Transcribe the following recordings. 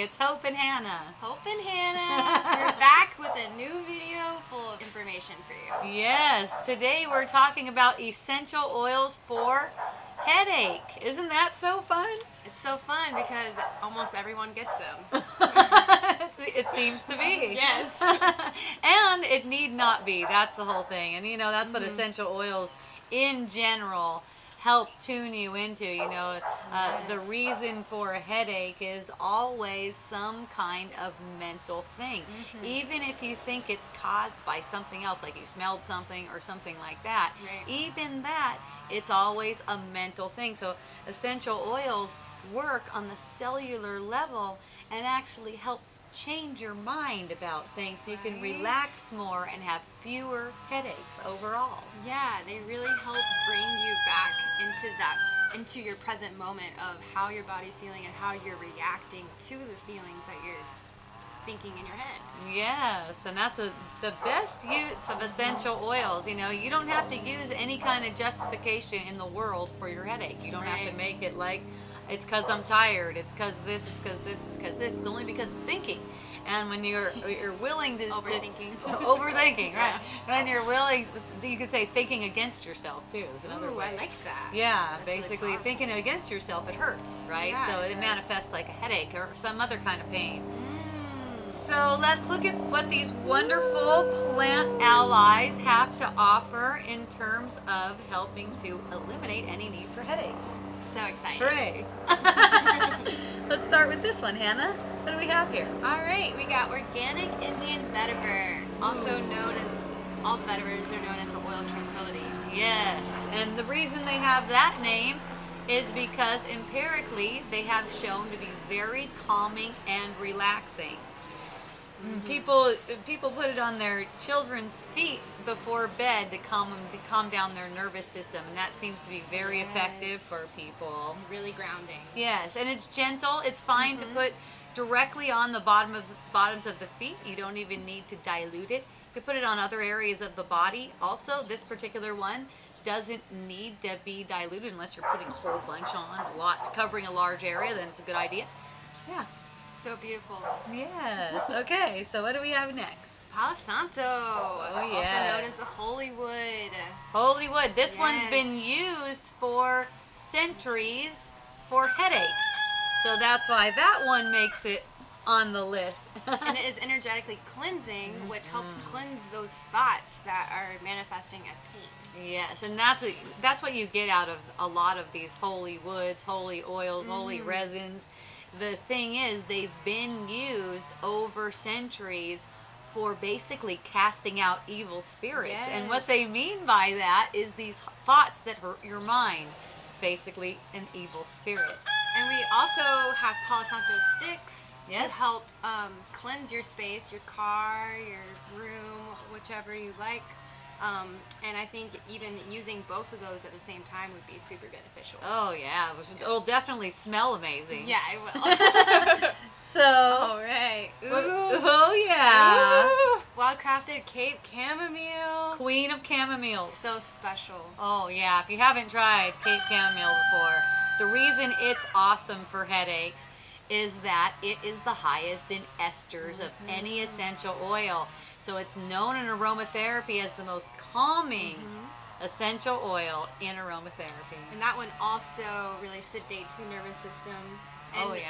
it's Hope and Hannah. Hope and Hannah. We're back with a new video full of information for you. Yes, today we're talking about essential oils for headache. Isn't that so fun? It's so fun because almost everyone gets them. It seems to be. Yes. And it need not be. That's the whole thing. And you know, that's what essential oils in general help tune you into. You know, the reason for a headache is always some kind of mental thing. Even if you think it's caused by something else, like you smelled something or something like that, even that, it's always a mental thing. So essential oils work on the cellular level and actually help change your mind about things so you can relax more and have fewer headaches overall. Yeah, they really help bring you back into your present moment of how your body's feeling and how you're reacting to the feelings that you're thinking in your head. Yes, and that's the best use of essential oils. You know, you don't have to use any kind of justification in the world for your headache. You don't have to make it like, it's because I'm tired, it's because this, it's because this, it's because this. It's only because of thinking. And when you're willing to... Overthinking, right. When you're willing, you could say thinking against yourself, too, is another way. I like that. Yeah, that's basically really thinking against yourself, it hurts, right? Yeah, so it manifests like a headache or some other kind of pain. So let's look at what these wonderful plant allies have to offer in terms of helping to eliminate any need for headaches. So exciting. Hooray! Let's start with this one, Hannah. What do we have here? All right, we got organic Indian vetiver, also known as, all vetivers are known as the oil of tranquility. Yes, and the reason they have that name is because empirically they have shown to be very calming and relaxing. People put it on their children's feet before bed to calm down their nervous system, and that seems to be very effective for people. Really grounding. Yes, and it's gentle. It's fine to put directly on the bottoms of the feet. You don't even need to dilute it. You can put it on other areas of the body. Also, this particular one doesn't need to be diluted unless you're putting a whole bunch on, covering a large area. Then it's a good idea. Yeah. So beautiful. Yes. Okay, so what do we have next? Palo Santo. Oh, yeah. Also known as the holy wood. Holy wood. This one's been used for centuries for headaches. So that's why that one makes it on the list. And it is energetically cleansing, which helps cleanse those thoughts that are manifesting as pain. Yes, and that's what you get out of a lot of these holy woods, holy oils, holy resins. The thing is, they've been used over centuries for basically casting out evil spirits. And what they mean by that is these thoughts that hurt your mind. It's basically an evil spirit. And we also have Palo Santo sticks to help cleanse your space, your car, your room, whichever you like. And I think even using both of those at the same time would be super beneficial. Oh yeah, it'll definitely smell amazing. Yeah, it will. So, all right. Ooh. Oh yeah. Ooh. Well-crafted Cape Chamomile. Queen of chamomiles. So special. Oh yeah, if you haven't tried Cape Chamomile before, the reason it's awesome for headaches is that it is the highest in esters of any essential oil. So it's known in aromatherapy as the most calming essential oil in aromatherapy. And that one also really sedates the nervous system. And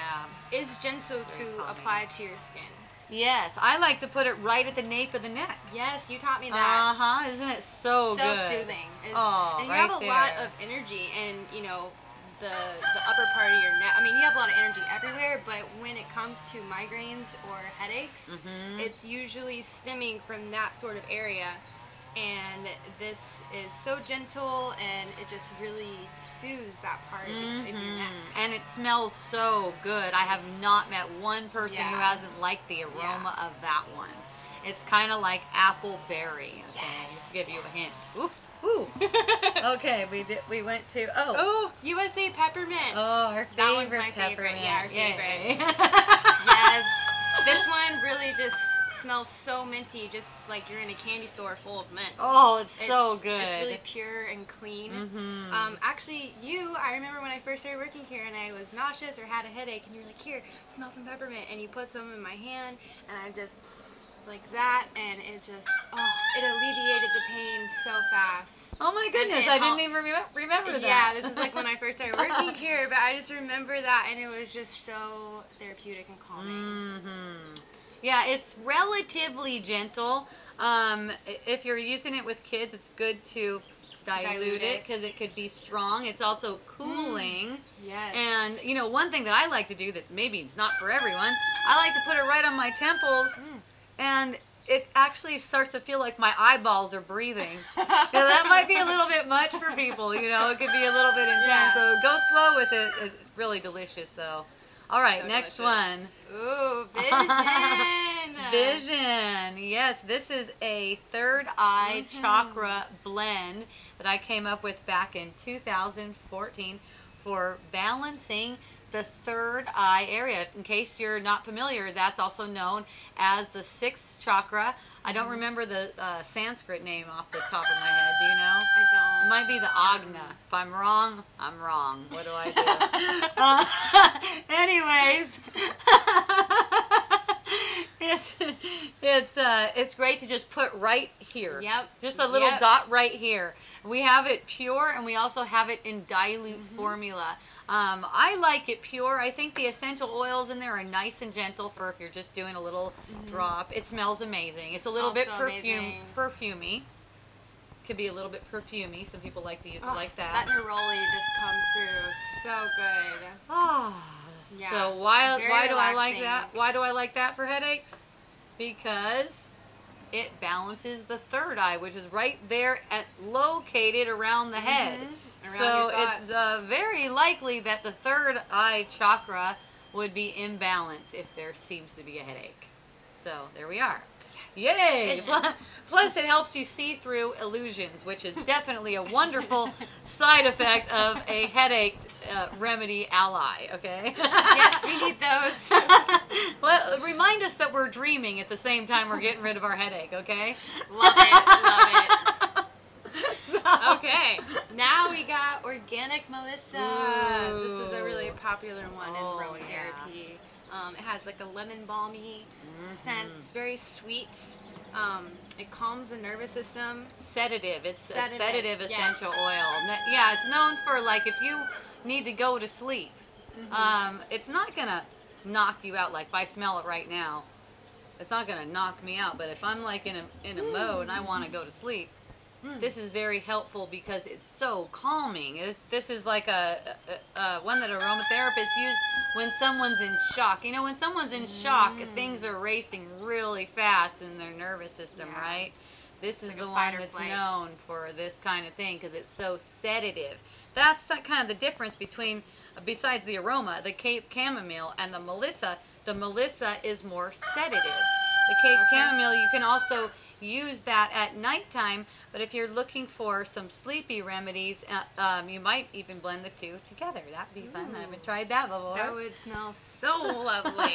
is gentle to apply to your skin. Yes, I like to put it right at the nape of the neck. Yes, you taught me that. Isn't it so good? So soothing. Oh, and you have a lot of energy, and you know, the upper part of your neck. I mean, you have a lot of energy everywhere, but when it comes to migraines or headaches, it's usually stemming from that sort of area. And this is so gentle, and it just really soothes that part of your neck. And it smells so good. I have not met one person who hasn't liked the aroma of that one. It's kind of like apple berry. Okay, just to give you a hint. Ooh. Ooh. Okay, we went to USA Peppermint. Oh, our favorite. That one's my Peppermint. favorite. Yeah, our favorite. Yes. This one really just smells so minty, just like you're in a candy store full of mint. Oh, it's so good. It's really pure and clean. Actually, I remember when I first started working here and I was nauseous or had a headache, and you were like, here, smell some peppermint, and you put some in my hand, and I just like that, and it just, it alleviated the pain so fast. Oh my goodness, I didn't even remember that. Yeah, this is like when I first started working here, but I just remember that, and it was just so therapeutic and calming. Yeah, it's relatively gentle. If you're using it with kids, it's good to dilute it because it could be strong. It's also cooling. Yes. And, you know, one thing that I like to do that maybe it's not for everyone, I like to put it right on my temples. And it actually starts to feel like my eyeballs are breathing. That might be a little bit much for people, you know. It could be a little bit intense. Yeah. So go slow with it. It's really delicious, though. All right, So next delicious. one. Ooh, Vision. Vision. Yes, this is a third eye chakra blend that I came up with back in 2014 for balancing the third eye area. In case you're not familiar, that's also known as the sixth chakra. I don't remember the Sanskrit name off the top of my head. Do you know? I don't. It might be the Agna. If I'm wrong, I'm wrong. What do I do? Anyways, it's great to just put right here. Yep. Just a little dot right here. We have it pure, and we also have it in dilute formula. I like it pure. I think the essential oils in there are nice and gentle for if you're just doing a little drop. It smells amazing. It's a little bit perfumey. Could be a little bit perfumey. Some people like to use it like that. That neroli just comes through so good. Oh, Yeah. So why do I like relaxing. that? Why do I like that for headaches? Because it balances the third eye, which is right there located around the head. So it's very likely that the third eye chakra would be in balance if there seems to be a headache. So there we are. Yes. Yay! Plus it helps you see through illusions, which is definitely a wonderful side effect of a headache remedy ally, okay? Yes, we need those. Well, remind us that we're dreaming at the same time we're getting rid of our headache, okay? Love it, love it. Okay, now we got organic Melissa. Ooh. This is a really popular one in aromatherapy. Yeah. It has like a lemon balmy scent. It's very sweet. It calms the nervous system. Sedative. It's a sedative essential yes. oil. Yeah, it's known for, like, if you need to go to sleep, it's not going to knock you out. Like, if I smell it right now, it's not going to knock me out. But if I'm, like, in a mode and I want to go to sleep, this is very helpful because it's so calming. This is like a one that aromatherapists use when someone's in shock. You know, when someone's in shock, things are racing really fast in their nervous system, right? This is the one that's known for this kind of thing because it's so sedative. That's kind of the difference between, besides the aroma, the chamomile and the melissa. The melissa is more sedative. The chamomile, you can also use that at nighttime, but if you're looking for some sleepy remedies, you might even blend the two together. That'd be fun. I haven't tried that before. That would smell so lovely.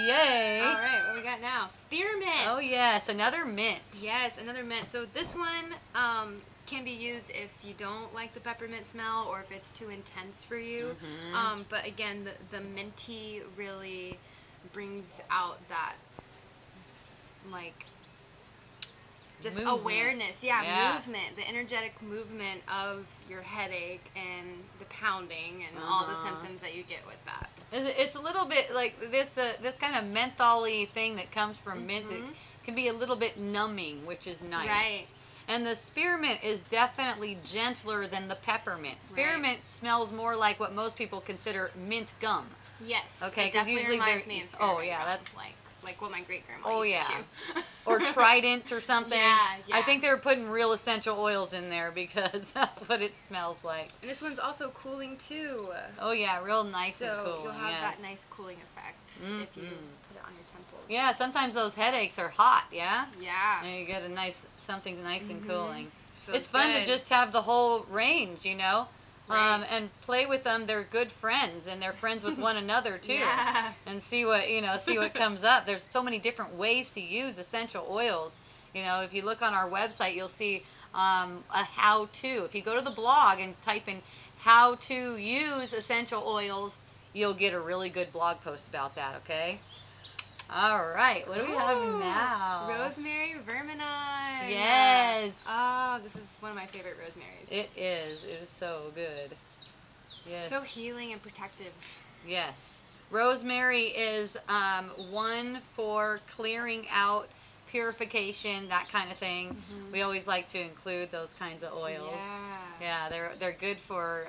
Yay! All right, what we got now? Spearmint. Oh yes, another mint. Yes, another mint. So this one can be used if you don't like the peppermint smell or if it's too intense for you. But again, the minty really brings out that, like, just movement. Awareness, movement, the energetic movement of your headache and the pounding and all the symptoms that you get with that. It's a little bit like this kind of menthol-y thing that comes from mint. It can be a little bit numbing, which is nice. Right. And the spearmint is definitely gentler than the peppermint. Spearmint smells more like what most people consider mint gum. Yes. Okay, it definitely usually reminds me of spearmint. Oh yeah, gum, that's like what my great-grandma used to chew. Or Trident or something. Yeah. I think they were putting real essential oils in there because that's what it smells like. And this one's also cooling too. Oh yeah, real nice and cool. So you'll have that nice cooling effect if you put it on your temples. Yeah, sometimes those headaches are hot, yeah? Yeah. And you get something nice and cooling. Feels It's fun good. to just have the whole range, you know? And play with them. They're good friends, and they're friends with one another too. Yeah. And see what see what comes up. There's so many different ways to use essential oils. If you look on our website, you'll see a how-to. If you go to the blog and type in how to use essential oils, you'll get a really good blog post about that. Okay. All right, what do we have now? Rosemary vermini. Yes. Oh, this is one of my favorite rosemaries. It is. It is so good. Yes. So healing and protective. Yes. Rosemary is one for clearing out, purification, that kind of thing. Mm-hmm. We always like to include those kinds of oils. Yeah. Yeah, they're good for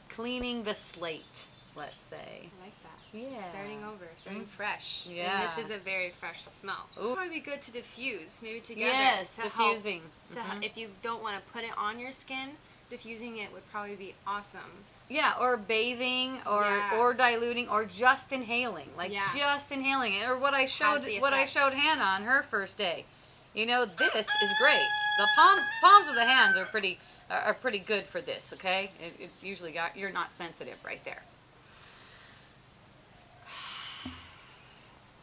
cleaning the slate, let's say. I like that. Yeah. Starting over, starting fresh. Yeah. And this is a very fresh smell. Ooh. It would be good to diffuse, maybe together. Yes, to diffusing. Help, if you don't want to put it on your skin, diffusing it would probably be awesome. Yeah, or bathing, or diluting, or just inhaling, just inhaling it, or what I showed Hannah on her first day. This is great. The palms of the hands are pretty good for this. Okay, it usually you're not sensitive right there.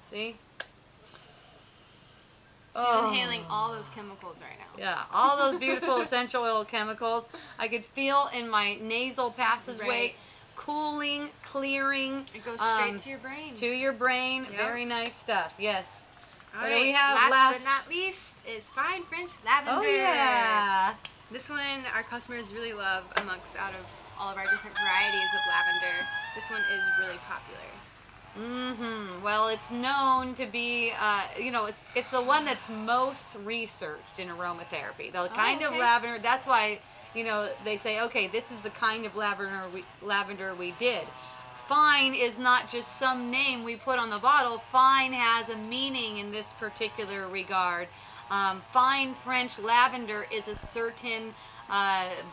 See? She's inhaling all those chemicals right now. Yeah, all those beautiful essential oil chemicals. I could feel in my nasal passageway, cooling, clearing. It goes straight to your brain. To your brain. Yep. Very nice stuff. Yes. All what right. do we have last but not least is fine French lavender. Oh yeah. This one our customers really love out of all of our different varieties of lavender. This one is really popular. Well, it's known to be, it's the one that's most researched in aromatherapy. The kind of lavender, that's why, they say, okay, this is the kind of lavender we did. Fine is not just some name we put on the bottle. Fine has a meaning in this particular regard. Fine French lavender is a certain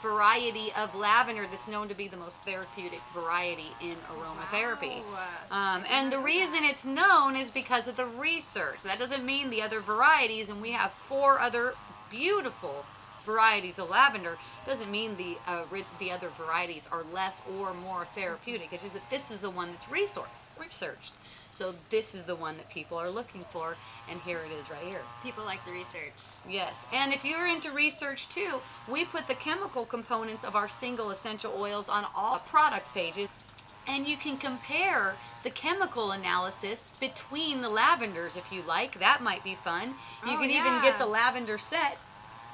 variety of lavender that's known to be the most therapeutic variety in aromatherapy. Wow. And the reason it's known is because of the research. That doesn't mean the other varieties, and we have 4 other beautiful varieties of lavender. Doesn't mean the other varieties are less or more therapeutic. It's just that this is the one that's researched. So this is the one that people are looking for, and here it is right here. People like the research. Yes, and if you're into research too, we put the chemical components of our single essential oils on all product pages, and you can compare the chemical analysis between the lavenders if you like. That might be fun. You can even get the lavender set,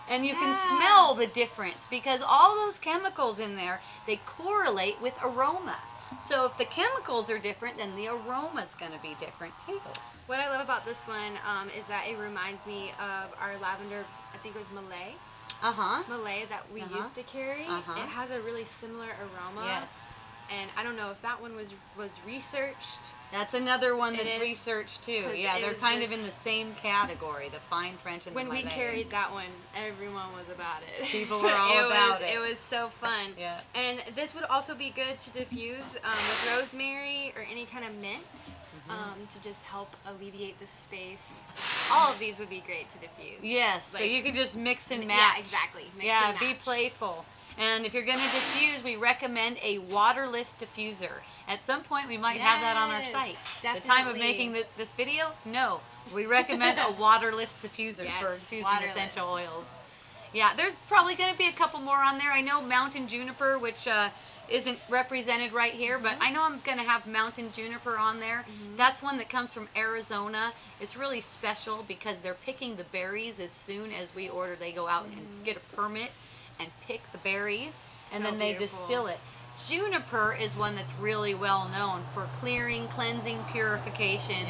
and you can smell the difference, because all those chemicals in there, they correlate with aroma. So if the chemicals are different, then the aroma's going to be different too. What I love about this one is that it reminds me of our lavender, I think it was Malay. Malay that we used to carry. It has a really similar aroma. Yes. And I don't know if that one was researched. That's another one that's researched too. Yeah, they're kind of in the same category, the fine French and the Malay. When we carried that one, everyone was about it. People were all about it. It was so fun. Yeah. And this would also be good to diffuse with rosemary or any kind of mint to just help alleviate the space. All of these would be great to diffuse. Yes, so you can just mix and match. Yeah, exactly. Mix and match. Be playful. And if you're going to diffuse, we recommend a waterless diffuser. At some point, we might have that on our site. Definitely. The time of making this video? No. We recommend a waterless diffuser for diffusing essential oils. Yeah, there's probably going to be a couple more on there. I know mountain juniper, which isn't represented right here, but I know I'm going to have mountain juniper on there. That's one that comes from Arizona. It's really special because they're picking the berries as soon as we order. They go out and get a permit and pick the berries, and then they distill it. Juniper is one that's really well known for clearing, cleansing, purification.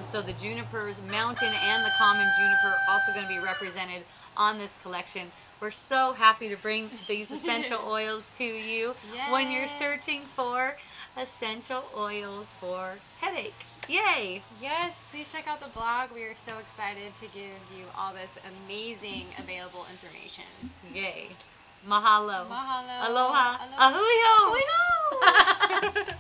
So the junipers, mountain and the common juniper, also going to be represented on this collection. We're so happy to bring these essential oils to you when you're searching for essential oils for headache. Yay! Yes, please check out the blog. We are so excited to give you all this amazing available information. Yay. Mahalo. Mahalo. Aloha. Ahuyo. Ahuyo.